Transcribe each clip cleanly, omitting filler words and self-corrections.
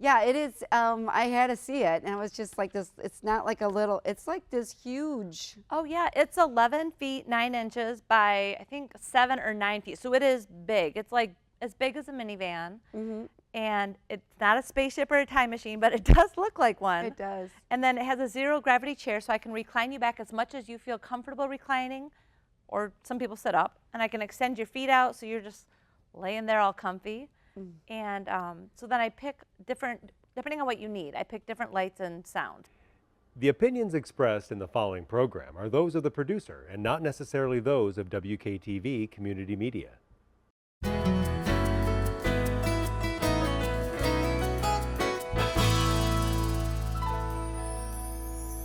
Yeah, it is. I had to see it, and it was just like this. It's not like a little. It's like this huge. Oh yeah, it's 11 feet 9 inches by I think 7 or 9 feet. So it is big. It's like as big as a minivan. Mm-hmm. And it's not a spaceship or a time machine, but it does look like one. It does. And then it has a zero gravity chair, so I can recline you back as much as you feel comfortable reclining, or some people sit up, and I can extend your feet out so you're just laying there all comfy. Mm. And so then I pick different, depending on what you need, I pick different lights and sound. The opinions expressed in the following program are those of the producer and not necessarily those of WKTV Community Media.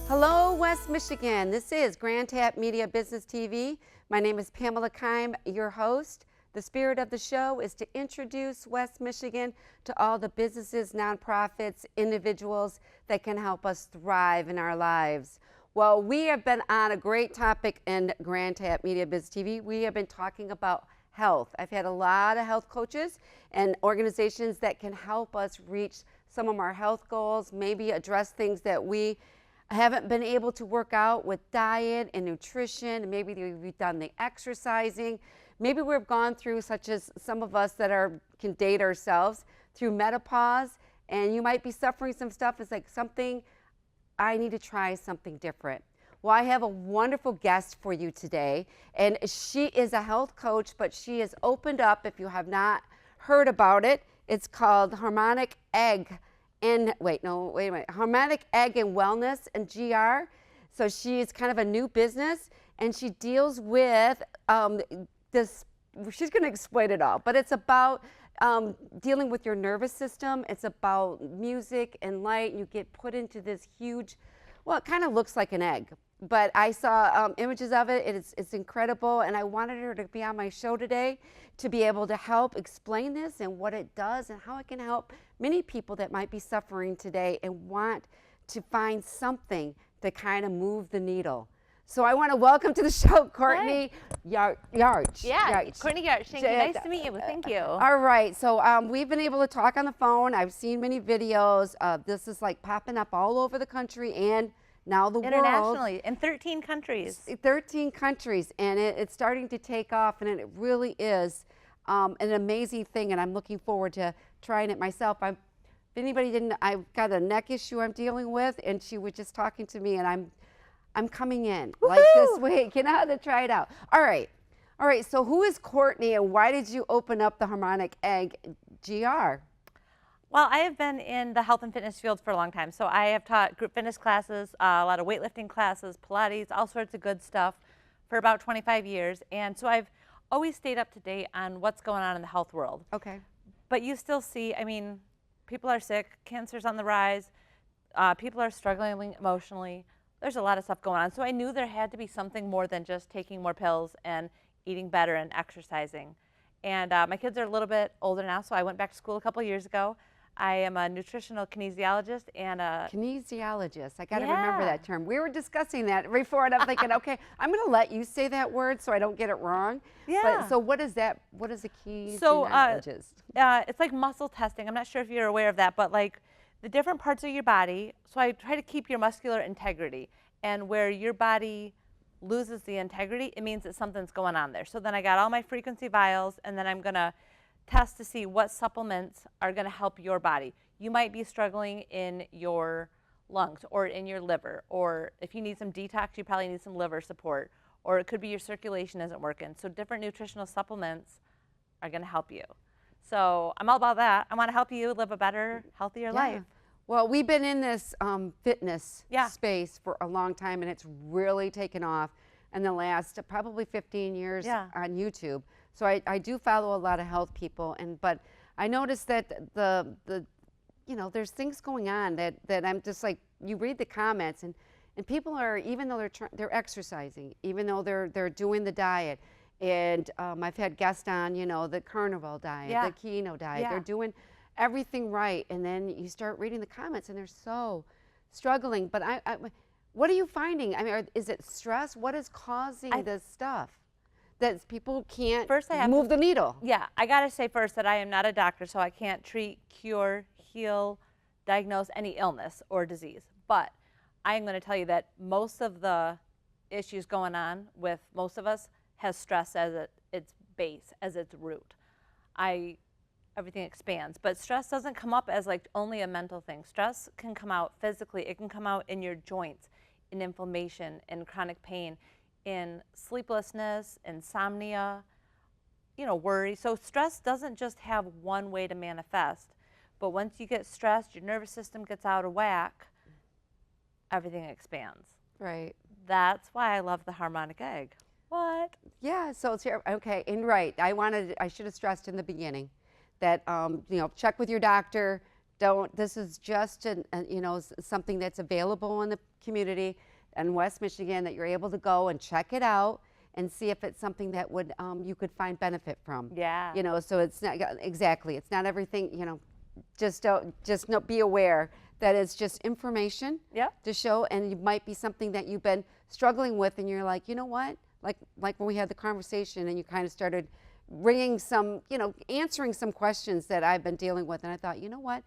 Hello, West Michigan. This is Grand Tap Media Business TV. My name is Pamela Keim, your host. The spirit of the show is to introduce West Michigan to all the businesses, nonprofits, individuals that can help us thrive in our lives. Well, we have been on a great topic in Grand Tap Media Business TV. We have been talking about health. I've had a lot of health coaches and organizations that can help us reach some of our health goals, maybe address things that we haven't been able to work out with diet and nutrition. Maybe we've done the exercising. Maybe we've gone through, such as some of us that can date ourselves, through menopause, and you might be suffering some stuff. It's like something, I need to try something different. Well, I have a wonderful guest for you today, and she is a health coach, but she has opened up, if you have not heard about it, it's called Harmonic Egg. Harmonic Egg and Wellness and GR. So she's kind of a new business, and she deals with this. She's going to explain it all, but it's about dealing with your nervous system. It's about music and light. And you get put into this huge, well, it kind of looks like an egg, but I saw images of it. It's incredible, and I wanted her to be on my show today to be able to help explain this and what it does and how it can help many people that might be suffering today and want to find something to kind of move the needle. So I want to welcome to the show Courtney Yarch. Yeah, Yarch. Courtney Yarch. Thank you. Nice to meet you. Thank you. All right. So we've been able to talk on the phone. I've seen many videos. This is like popping up all over the country and now the world. Internationally, in 13 countries. 13 countries, and it's starting to take off, and it really is an amazing thing, and I'm looking forward to trying it myself. If anybody didn't, I've got a neck issue I'm dealing with, and she was just talking to me, and I'm coming in like this week, you know, to try it out. All right, so who is Courtney, and why did you open up the Harmonic Egg GR? Well, I have been in the health and fitness field for a long time. So I have taught group fitness classes, a lot of weightlifting classes, Pilates, all sorts of good stuff for about 25 years. And so I've always stayed up to date on what's going on in the health world. Okay. But you still see, I mean, people are sick, cancer's on the rise, people are struggling emotionally. There's a lot of stuff going on. So I knew there had to be something more than just taking more pills and eating better and exercising. And my kids are a little bit older now, so I went back to school a couple years ago. I am a nutritional kinesiologist and a... Kinesiologist. I got to remember that term. We were discussing that before, and I'm thinking, okay, I'm going to let you say that word so I don't get it wrong. Yeah. But, so what is that? What is a kinesiologist? So it's like muscle testing. I'm not sure if you're aware of that, but like the different parts of your body. So I try to keep your muscular integrity, and where your body loses the integrity, it means that something's going on there. So then I got all my frequency vials, and then I'm going to test to see what supplements are going to help your body. You might be struggling in your lungs or in your liver, or if you need some detox, you probably need some liver support, or it could be your circulation isn't working. So different nutritional supplements are going to help you. So I'm all about that. I want to help you live a better, healthier life. Well, we've been in this fitness space for a long time, and it's really taken off in the last probably 15 years on YouTube. So I do follow a lot of health people, but I noticed that there's things going on that I'm just like, you read the comments, and people are, even though they're exercising, even though they're doing the diet, and I've had guests on, the carnivore diet, the keto diet, they're doing everything right, and then you start reading the comments, and they're so struggling. But what are you finding? I mean, is it stress? What is causing this stuff that people can't move the needle? Yeah, I got to say first that I am not a doctor, so I can't treat, cure, heal, diagnose any illness or disease. But I am going to tell you that most of the issues going on with most of us has stress as its base, as its root. Everything expands, but stress doesn't come up as like only a mental thing. Stress can come out physically. It can come out in your joints, in inflammation, in chronic pain, in sleeplessness, insomnia, worry. So stress doesn't just have one way to manifest, but once you get stressed, your nervous system gets out of whack, everything expands. Right. That's why I love the harmonic egg. What? Yeah, so it's here. Okay, and right. I should have stressed in the beginning that check with your doctor. This is just something that's available in the community in West Michigan that you're able to go and check it out and see if it's something that would you could find benefit from. Yeah. So it's not exactly. It's not everything. Just be aware that it's just information. Yep. To show, and it might be something that you've been struggling with, and you're like, you know what? Like when we had the conversation, and you kind of started bringing some, answering some questions that I've been dealing with, and I thought, you know what?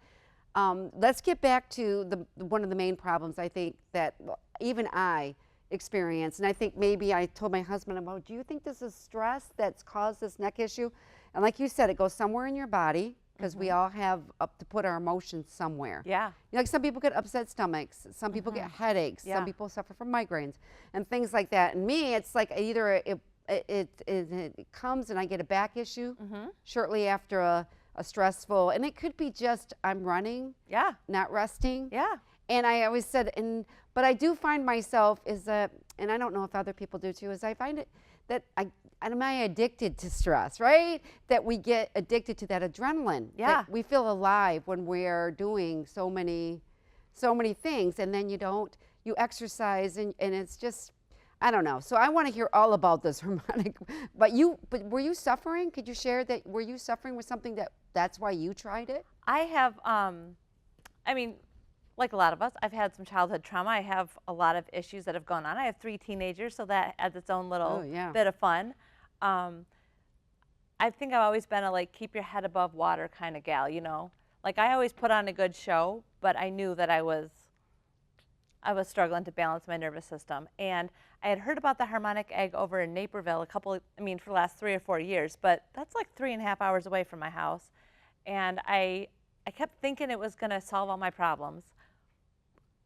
Let's get back to one of the main problems I think that even I experience, and I think maybe I told my husband about, do you think this is stress that's caused this neck issue? And like you said, it goes somewhere in your body, because we all have up to put our emotions somewhere. Yeah. Like some people get upset stomachs, some people get headaches, some people suffer from migraines and things like that. And me, it's like either it comes and I get a back issue shortly after a stressful, and it could be just I'm running, not resting. Yeah. And I always said, but I do find myself and I don't know if other people do too, is I find it that am I addicted to stress, right? That we get addicted to that adrenaline. Yeah. That we feel alive when we're doing so many things, and then you exercise and it's just, I don't know. So I want to hear all about this harmonic, but were you suffering? Could you share that? Were you suffering with something that's why you tried it? I have, like a lot of us, I've had some childhood trauma. I have a lot of issues that have gone on. I have 3 teenagers, so that adds its own little bit of fun. I think I've always been a keep your head above water kind of gal, Like I always put on a good show, but I knew that I was struggling to balance my nervous system. And I had heard about the harmonic egg over in Naperville for the last 3 or 4 years, but that's like 3.5 hours away from my house. And I kept thinking it was gonna solve all my problems.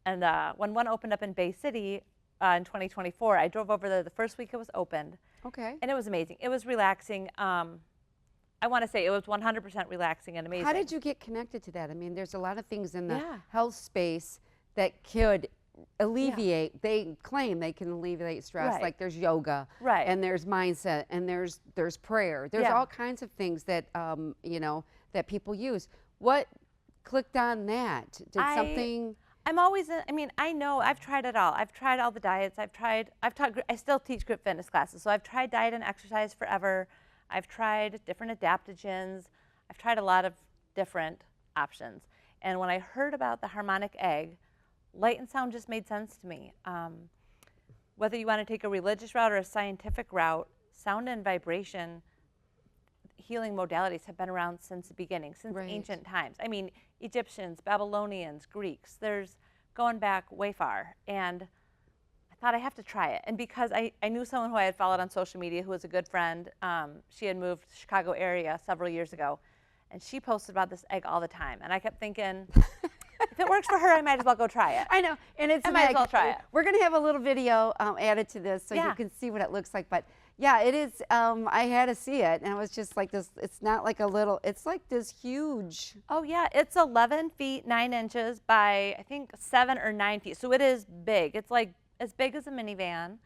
And when one opened up in Bay City in 2024, I drove over there the first week it was opened. Okay. And it was amazing. It was relaxing. I want to say it was 100% relaxing and amazing. How did you get connected to that? I mean, there's a lot of things in the health space that could alleviate. They claim they can alleviate stress. Right. Like there's yoga, Right. and there's mindset, and there's prayer. There's all kinds of things that that people use. What clicked on that? Did something? I'm always, I know I've tried it all. I've tried all the diets. I still teach group fitness classes. So I've tried diet and exercise forever. I've tried different adaptogens. I've tried a lot of different options. And when I heard about the harmonic egg, light and sound just made sense to me. Whether you want to take a religious route or a scientific route, sound and vibration healing modalities have been around since the beginning, since ancient times. Egyptians, Babylonians, Greeks, there's going back way far. And I thought I have to try it. And because I knew someone who I had followed on social media who was a good friend, she had moved to the Chicago area several years ago, and she posted about this egg all the time. And I kept thinking, if it works for her, I might as well go try it. I know, and it's I might as well try it. We're going to have a little video added to this so you can see what it looks like. But yeah, it is. I had to see it, and it was just like this. It's not like a little. It's like this huge. Oh yeah, it's 11 feet 9 inches by I think 7 or 9 feet. So it is big. It's like as big as a minivan,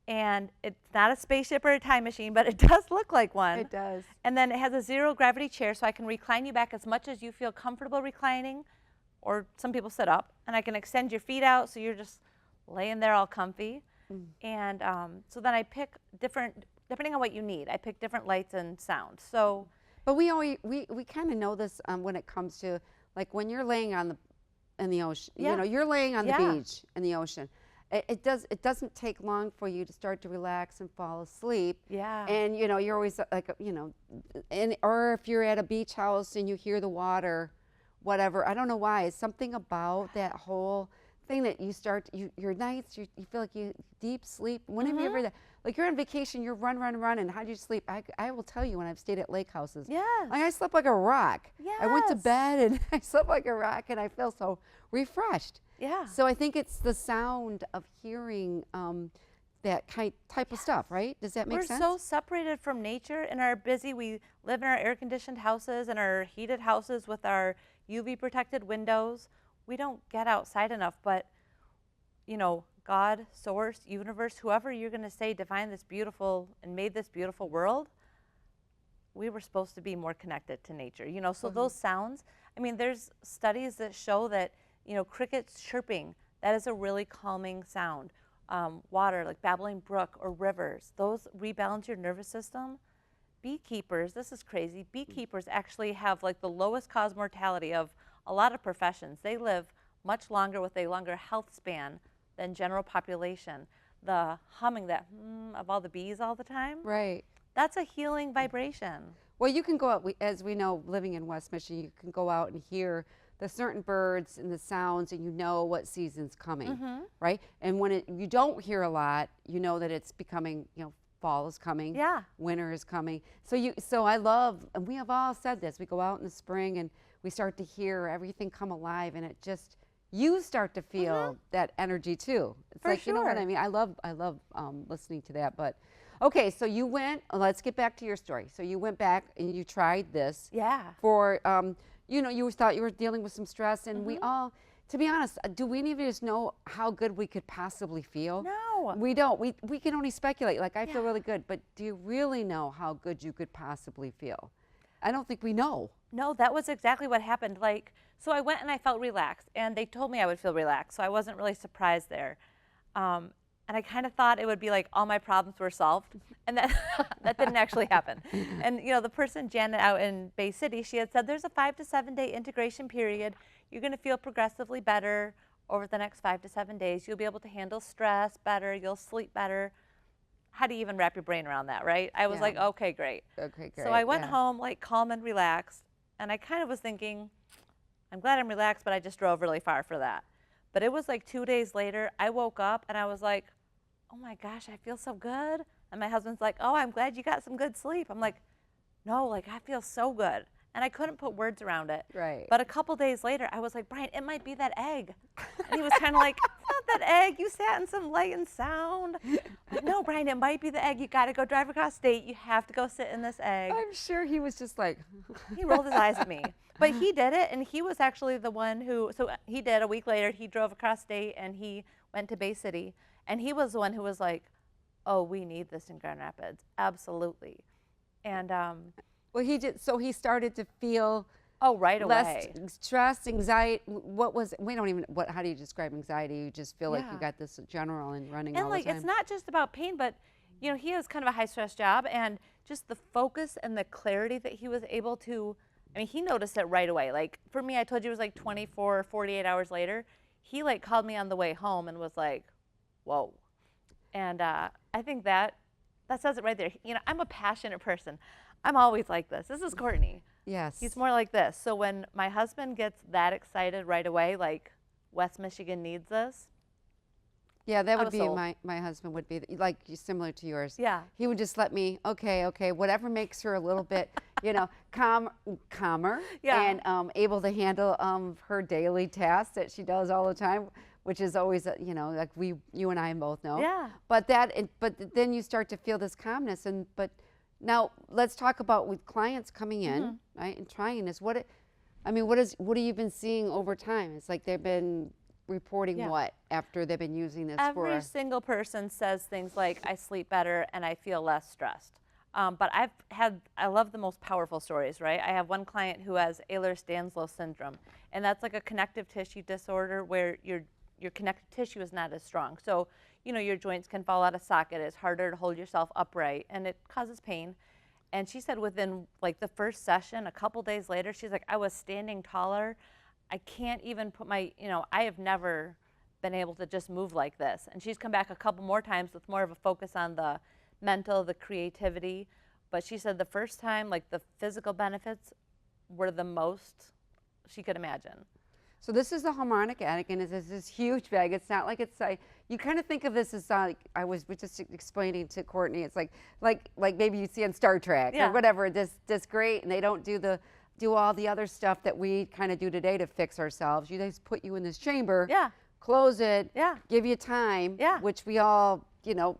and it's not a spaceship or a time machine, but it does look like one. It does. And then it has a 0 gravity chair, so I can recline you back as much as you feel comfortable reclining, or some people sit up, and I can extend your feet out so you're just laying there all comfy. And so then I pick different, depending on what you need, I pick different lights and sounds. So, but we kind of know this when it comes to like when you're laying in the ocean. You're laying on the beach in the ocean. It doesn't take long for you to start to relax and fall asleep. Yeah. And you're always like or if you're at a beach house and you hear the water whatever. I don't know why. It's something about that whole thing that you start, your nights, you feel like you deep sleep. Whenever you ever, like you're on vacation, you're run, and how do you sleep? I will tell you when I've stayed at lake houses. Yes. Like I slept like a rock. Yes. I went to bed and I slept like a rock and I feel so refreshed. Yeah. So I think it's the sound of hearing that type of stuff, right? Does that make sense? We're so separated from nature and are busy. We live in our air-conditioned houses and our heated houses with our UV-protected windows. We don't get outside enough, but, you know, God, source, universe, whoever you're going to say defined this beautiful and made this beautiful world, we were supposed to be more connected to nature, you know, so those sounds, I mean, there's studies that show that, you know, crickets chirping, that is a really calming sound. Water, like babbling brook or rivers, those rebalance your nervous system. Beekeepers, this is crazy, beekeepers actually have like the lowest cause mortality of a lot of professions. They live much longer with a longer health span than general population. The humming that of all the bees all the time, Right. that's a healing vibration. Well, you can go out, as we know, living in West Michigan, you can go out and hear the certain birds and the sounds, and you know what season's coming, right? And when you don't hear a lot, you know that it's becoming, you know, fall is coming, Yeah. winter is coming. So I love, and we have all said this, we go out in the spring and we start to hear everything come alive, and it just, you start to feel that energy too. It's For like, you know what sure. I mean? I love listening to that. But okay, so you went, let's get back to your story. So you went back and you tried this Yeah. for, you know, you thought you were dealing with some stress, and we all, to be honest, do we even just know how good we could possibly feel? No. We don't. We can only speculate. Like, I feel really good, but do you really know how good you could possibly feel? I don't think we know. No, that was exactly what happened. Like, so I went and I felt relaxed, and they told me I would feel relaxed, so I wasn't really surprised there. And I kind of thought it would be like all my problems were solved, and that that didn't actually happen. And you know, the person, Janet, out in Bay City, she had said there's a 5 to 7 day integration period. You're going to feel progressively better over the next 5 to 7 days. You'll be able to handle stress better. You'll sleep better. How do you even wrap your brain around that, right? I was like, okay, great. Okay, great. So I went home like calm and relaxed, and I kind of was thinking, I'm glad I'm relaxed, but I just drove really far for that. But it was like 2 days later, I woke up and I was like, oh my gosh, I feel so good. And my husband's like, oh, I'm glad you got some good sleep. I'm like, no, like I feel so good. And I couldn't put words around it. Right. But a couple days later, I was like, Brian, it might be that egg. And he was kind of like, it's not that egg. You sat in some light and sound. Like, no, Brian, it might be the egg. You got to go drive across state. You have to go sit in this egg. I'm sure he was just like. He rolled his eyes at me. But he did it, and he was actually the one who, so he did a week later, he drove across state, and he went to Bay City. And he was the one who was like, oh, we need this in Grand Rapids. Absolutely. And Well, he did. So he started to feel right less away. stress, anxiety. What was? We don't even. How do you describe anxiety? You just feel like you Yeah. got this general and running And all like, the time. it's not just about pain, but you know, he has kind of a high stress job, and just the focus and the clarity that he was able to, I mean, he noticed it right away. Like for me, I told you it was like 24, 48 hours later. He like called me on the way home and was like, whoa. And I think that says it right there. You know, I'm a passionate person. I'm always like this. This is Courtney. Yes. He's more like this. So when my husband gets that excited right away, like West Michigan needs this. Yeah, that I would was be sold. my husband would be like similar to yours. Yeah. He would just let me, okay, whatever makes her a little bit, you know, calmer, Yeah. and able to handle her daily tasks that she does all the time, which is always, you know, like you and I both know. Yeah. But then you start to feel this calmness, but now let's talk about with clients coming in, right, and trying this. What have you been seeing over time? It's like they've been reporting Yeah. what after they've been using this for Every single person says things like, I sleep better and I feel less stressed. But I love the most powerful stories, right? I have one client who has Ehlers-Danlos syndrome, and that's like a connective tissue disorder where your connective tissue is not as strong. So, you know, your joints can fall out of socket. It's harder to hold yourself upright, and it causes pain. And she said within like the first session, a couple days later, she's like, I was standing taller. I can't even put I have never been able to just move like this. And she's come back a couple more times with more of a focus on the mental, the creativity. But she said the first time, like the physical benefits were the most she could imagine. So this is the Harmonic Egg, and it's this huge bag. It's not like it's like, you kind of think of this as like, I was just explaining to Courtney, it's like maybe you see on Star Trek or whatever, this great, and they don't do all the other stuff that we kind of do today to fix ourselves. You just put you in this chamber, close it, give you time, which we all, you know,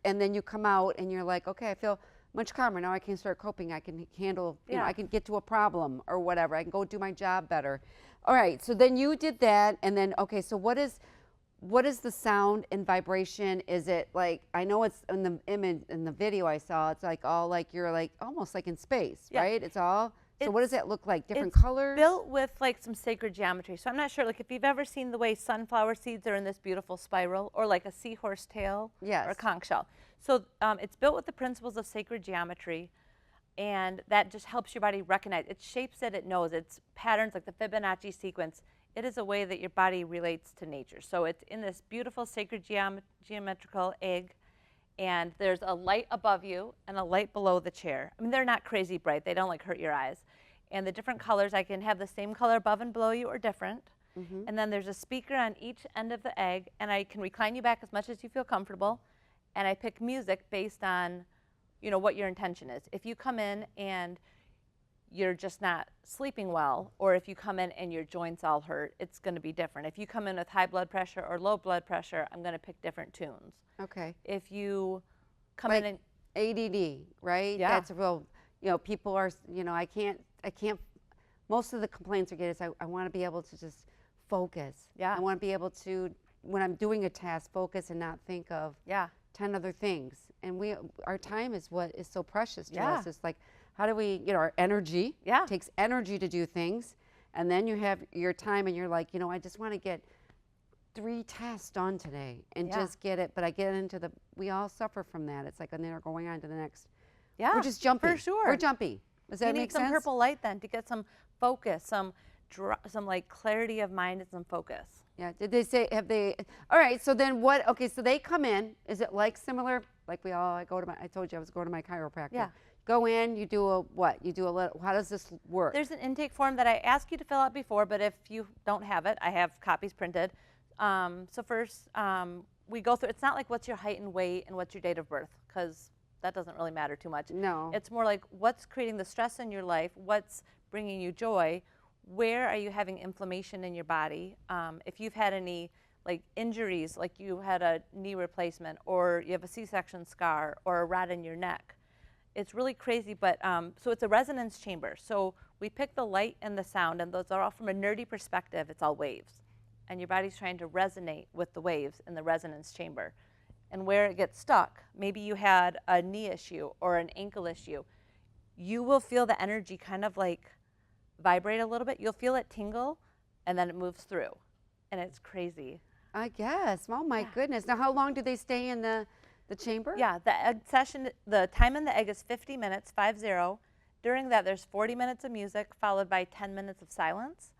and then you come out and you're like, okay, I feel much calmer. Now I can start coping. I can handle, you know, I can get to a problem or whatever. I can go do my job better. All right, so then you did that, and then, okay, so what is the sound and vibration? Is it like, I know it's in the image, in the video I saw, it's like all like, you're like, almost like in space, right? It's all, so what does that look like? Different colors? It's built with like some sacred geometry. So I'm not sure, like if you've ever seen the way sunflower seeds are in this beautiful spiral, or like a seahorse tail, or a conch shell. So it's built with the principles of sacred geometry, and that just helps your body recognize. It's shapes that it knows. It's patterns like the Fibonacci sequence. It is a way that your body relates to nature. So it's in this beautiful sacred geometrical egg, and there's a light above you and a light below the chair. I mean, they're not crazy bright. They don't like hurt your eyes. And the different colors, I can have the same color above and below you or different. And then there's a speaker on each end of the egg, and I can recline you back as much as you feel comfortable. And I pick music based on, you know, what your intention is. If you come in and you're just not sleeping well, or if you come in and your joints all hurt, it's going to be different. If you come in with high blood pressure or low blood pressure, I'm going to pick different tunes. Okay. If you come like in and ADD, right? Yeah. That's a real, you know, people are, you know, I can't, most of the complaints I get is I want to be able to just focus. I want to be able to, when I'm doing a task, focus and not think of 10 other things. And our time is what is so precious to us. It's like, how do we, you know, our energy, takes energy to do things. And then you have your time and you're like, you know, I just want to get 3 tasks done today and just get it. But I get into we all suffer from that. It's like, and then we're going on to the next. We're just jumpy. For sure. We're jumpy. Does that make sense? You need some purple light then to get some focus, some like clarity of mind and some focus. Yeah. Did they say, all right, so then what, okay, so they come in. Is it like similar, like I told you I was going to my chiropractor. Go in, you do a what? You do a little, how does this work? There's an intake form that I ask you to fill out before, but if you don't have it, I have copies printed. So first, we go through, it's not like what's your height and weight and what's your date of birth, because that doesn't really matter too much. No. It's more like what's creating the stress in your life, what's bringing you joy, where are you having inflammation in your body, if you've had any like injuries, like you had a knee replacement, or you have a C-section scar, or a rod in your neck. It's really crazy, but so it's a resonance chamber. So we pick the light and the sound, and those are all from a nerdy perspective. It's all waves. And your body's trying to resonate with the waves in the resonance chamber. And where it gets stuck, maybe you had a knee issue or an ankle issue, you will feel the energy kind of like vibrate a little bit. You'll feel it tingle, and then it moves through. And it's crazy. I guess. Oh, my goodness. Now, how long do they stay in the chamber? Yeah, the egg session, the time in the egg is 50 minutes, 50. During that, there's 40 minutes of music, followed by 10 minutes of silence.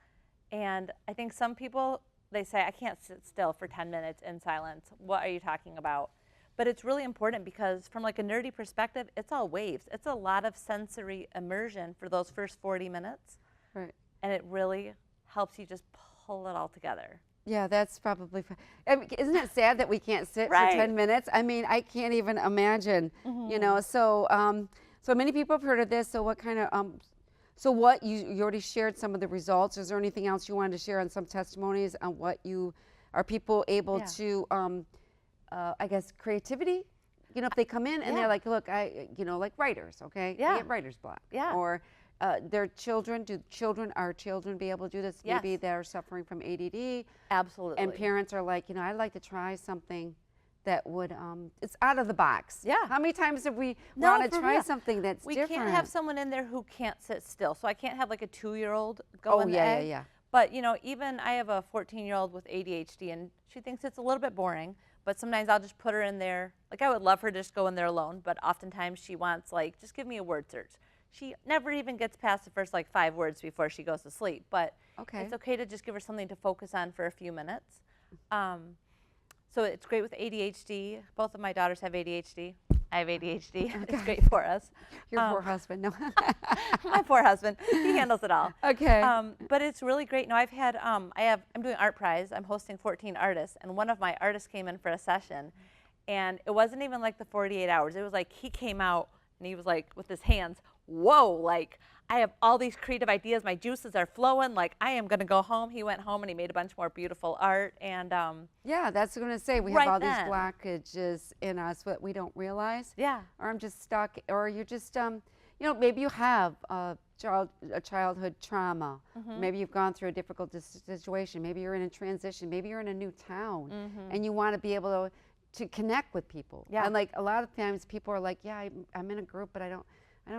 And I think some people, they say, I can't sit still for 10 minutes in silence. What are you talking about? But it's really important because from like a nerdy perspective, it's all waves. It's a lot of sensory immersion for those first 40 minutes. Right. And it really helps you just pull it all together. Yeah, that's probably, I mean, isn't it sad that we can't sit for 10 minutes? I mean, I can't even imagine, you know, so so many people have heard of this. So what kind of, so what, you already shared some of the results. Is there anything else you wanted to share on some testimonies on what are people able to, I guess, creativity? You know, if they come in and they're like, look, you know, like writers, okay? They get writer's block. Or their children, our children be able to do this? Maybe they're suffering from ADD. Absolutely. And parents are like, you know, I'd like to try something that would, it's out of the box. Yeah. How many times have we want to try something that's different? We can't have someone in there who can't sit still. So I can't have like a 2-year-old go in the egg. Yeah. But, you know, even I have a 14-year-old with ADHD, and she thinks it's a little bit boring. But sometimes I'll just put her in there. Like, I would love her to just go in there alone, but oftentimes she wants, like, just give me a word search. She never even gets past the first, like, 5 words before she goes to sleep. But it's okay to just give her something to focus on for a few minutes. So it's great with ADHD. Both of my daughters have ADHD. I have ADHD. Okay. It's great for us. Your poor husband. No. My poor husband. He handles it all. Okay. But it's really great. No, I've had, I'm doing Art Prize. I'm hosting 14 artists, and one of my artists came in for a session, and it wasn't even like the 48 hours. It was like he came out, and he was like, with his hands, whoa, like, I have all these creative ideas. My juices are flowing. Like, I am going to go home. He went home, and he made a bunch more beautiful art. And yeah, that's what I'm going to say. We right have all then. these blockages in us that we don't realize. Yeah. Or I'm just stuck, or you're just, you know, maybe you have a childhood trauma. Maybe you've gone through a difficult situation. Maybe you're in a transition. Maybe you're in a new town, and you want to be able to connect with people. Yeah. And like a lot of times, people are like, "Yeah, I'm in a group, but I don't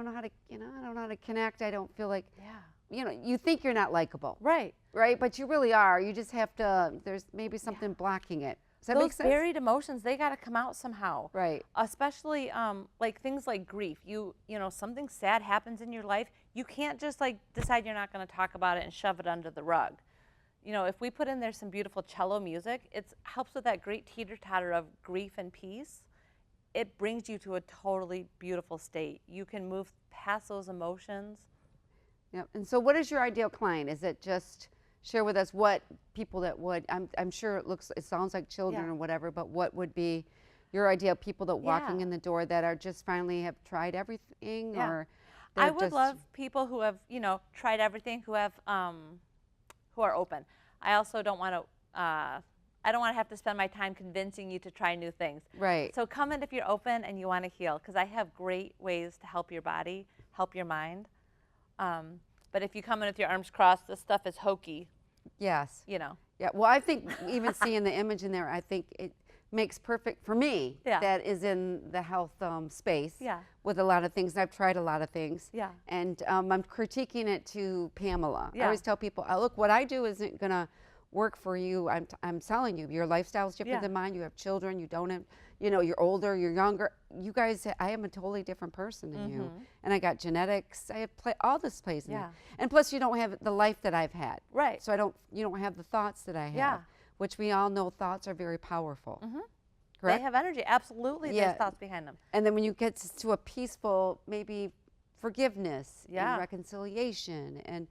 know how to, you know, I don't know how to connect. I don't feel like, you know, you think you're not likable, Right. right? But you really are. You just have to. There's maybe something blocking it. Does that Those make sense? buried emotions, they got to come out somehow. Right. Especially like things like grief. You know, something sad happens in your life. You can't just like decide you're not going to talk about it and shove it under the rug. You know, if we put in there some beautiful cello music, it helps with that great teeter-totter of grief and peace. It brings you to a totally beautiful state. You can move past those emotions. Yep. And so, what is your ideal client? Is it just share with us what people that would? I'm sure it sounds like children or whatever, but what would be your ideal people that walking in the door that are just finally have tried everything, or I would love people who have, you know, tried everything, who have who are open. I also don't want to. I don't want to have to spend my time convincing you to try new things. Right. So come in if you're open and you want to heal, because I have great ways to help your body, help your mind. But if you come in with your arms crossed, this stuff is hokey. Yes. You know. Yeah. Well, I think even seeing the image in there, I think it makes perfect for me. Yeah. That is in the health space. Yeah. With a lot of things, I've tried a lot of things. Yeah. And I'm critiquing it to Pamela. Yeah. I always tell people, look, what I do isn't gonna work for you. I'm telling you, your lifestyle is different than mine. You have children. You don't have, you know, you're older, you're younger. You guys, I am a totally different person than you. And I got genetics. I have all this plays in there. And plus, you don't have the life that I've had. Right. So you don't have the thoughts that I have. Yeah. Which we all know thoughts are very powerful. They have energy. Absolutely. There's thoughts behind them. And then when you get to a peaceful, maybe forgiveness and reconciliation, and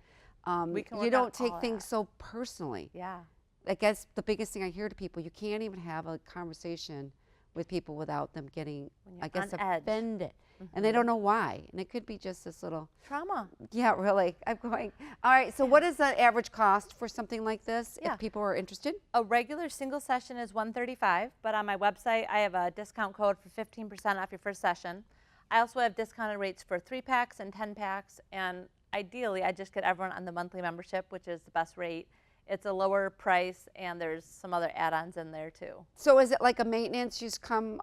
you don't take things so personally. Yeah. I guess the biggest thing I hear to people, you can't even have a conversation with people without them getting, I guess, offended. And they don't know why. And it could be just this little trauma. Yeah, really. I'm going, all right, so what is the average cost for something like this if people are interested? A regular single session is $135, but on my website, I have a discount code for 15% off your first session. I also have discounted rates for 3-packs and 10-packs, and ideally, I just get everyone on the monthly membership, which is the best rate. It's a lower price, and there's some other add-ons in there too. So is it like a maintenance? You just come,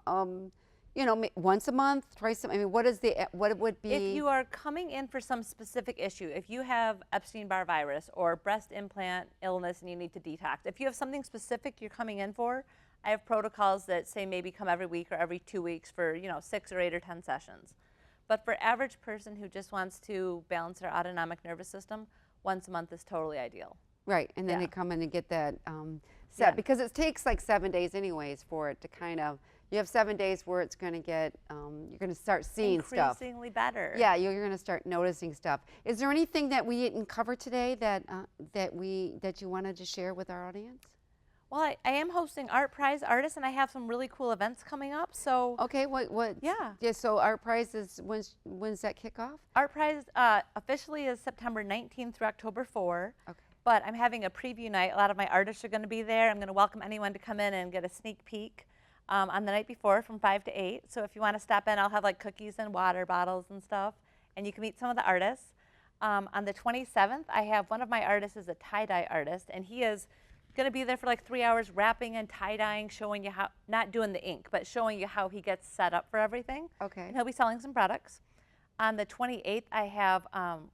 you know, once a month, twice a month? I mean, what it would be? If you are coming in for some specific issue, if you have Epstein-Barr virus or breast implant illness and you need to detox, if you have something specific you're coming in for, I have protocols that say maybe come every week or every 2 weeks for, you know, 6 or 8 or 10 sessions. But for average person who just wants to balance their autonomic nervous system, once a month is totally ideal. Right, and then they come in and get that set, because it takes like 7 days anyways for it to kind of, you have 7 days where it's going to get, you're going to start seeing stuff. Increasingly better. Yeah, you're going to start noticing stuff. Is there anything that we didn't cover today that you wanted to share with our audience? Well, I am hosting Art Prize artists, and I have some really cool events coming up. So okay, what? Yeah. So Art Prize is when's that kick off? Art Prize officially is September 19th through October 4. Okay. But I'm having a preview night. A lot of my artists are going to be there. I'm going to welcome anyone to come in and get a sneak peek on the night before from 5 to 8. So if you want to stop in, I'll have like cookies and water bottles and stuff, and you can meet some of the artists. On the 27th, I have one of my artists is a tie-dye artist, and he is going to be there for like 3 hours wrapping and tie-dyeing, showing you how, not doing the ink, but showing you how he gets set up for everything. Okay. And he'll be selling some products. On the 28th, I have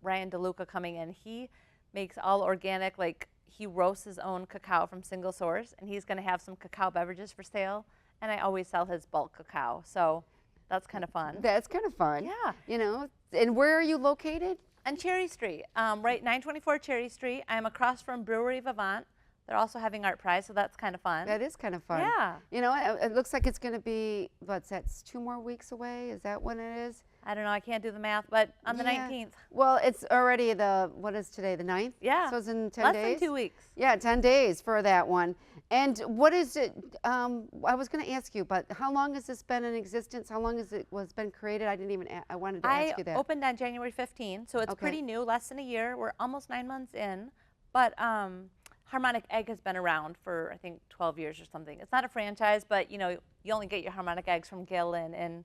Ryan DeLuca coming in. He makes all organic, like he roasts his own cacao from single source, and he's going to have some cacao beverages for sale. And I always sell his bulk cacao, so that's kind of fun. That's kind of fun. Yeah. You know, and where are you located? On Cherry Street, right 924 Cherry Street. I'm across from Brewery Vivant. They're also having art prize, so that's kind of fun. That is kind of fun. Yeah. You know, it looks like it's going to be, that's 2 more weeks away. Is that when it is? I don't know, I can't do the math, but on the Yeah. 19th. Well, it's already what is today, the 9th? Yeah. So it's in 10 Less days? than 2 weeks. Yeah, 10 days for that one. And what is it, I was going to ask you, but how long has this been in existence? How long has it been created? I didn't even, I wanted to ask you that. I opened on January 15, so it's Okay. pretty new, less than a year. We're almost 9 months in, but Harmonic Egg has been around for, I think, 12 years or something. It's not a franchise, but you know, you only get your Harmonic Eggs from Gillen in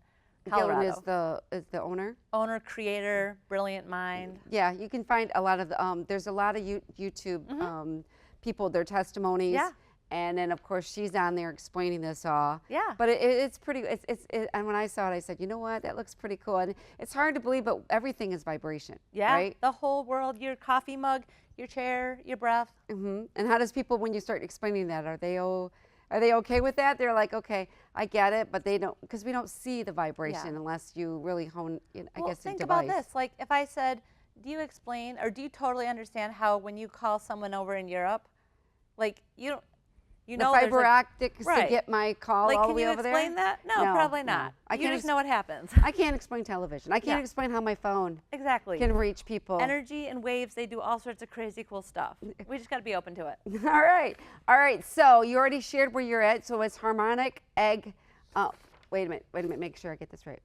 Colorado. Gillen is the owner? Owner, creator, brilliant mind. Yeah, you can find a lot of the, there's a lot of YouTube people, their testimonies. Yeah. And then of course she's on there explaining this all. Yeah. But it's pretty, and when I saw it, I said, you know what, that looks pretty cool. And it's hard to believe, but everything is vibration. Yeah, Right? the whole world, your coffee mug, your chair, your breath. And how does people, when you start explaining that, are they okay with that? They're like, okay, I get it, but they don't, because we don't see the vibration unless you really hone, I guess, think the device. about this. Like if I said, do you explain, or do you totally understand how when you call someone over in Europe, like you don't, you The know, fiber optics to right. get my call like, all the way can you over there? explain that? No, No, probably no. not. I You can't just know what happens. I can't explain television. I can't Yeah. explain how my phone Exactly. can reach people. Energy and waves, they do all sorts of crazy cool stuff. We just got to be open to it. All right. So you already shared where you're at. So it's Harmonic Egg. Oh, wait a minute. Make sure I get this right.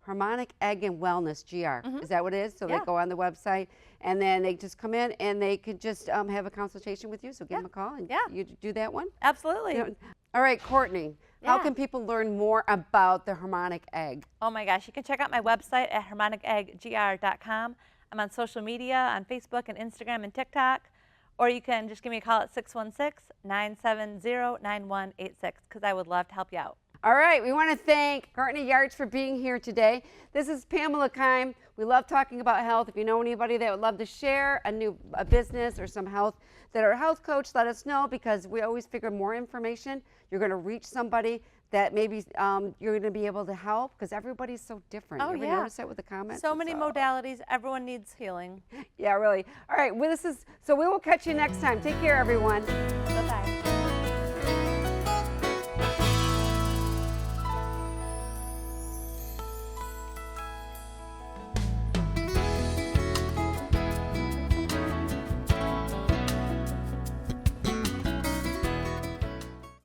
Harmonic Egg and Wellness, GR. Is that what it is? So Yeah. they go on the website and then they just come in and they could just have a consultation with you. So give them a call and you do that one. Absolutely. You know, all right, Courtney. How Yeah. can people learn more about the Harmonic Egg? Oh my gosh, you can check out my website at harmoniceggr.com. I'm on social media, on Facebook and Instagram and TikTok. Or you can just give me a call at 616-970-9186 because I would love to help you out. All right, we want to thank Courtney Yarch for being here today. This is Pamela Keim. We love talking about health. If you know anybody that would love to share a business or some health, that are a health coach, let us know because we always figure more information, you're going to reach somebody that maybe you're going to be able to help because everybody's so different. Oh, you ever yeah. notice that with the comments? So many modalities. Everyone needs healing. Yeah, really. All right, so we will catch you next time. Take care, everyone.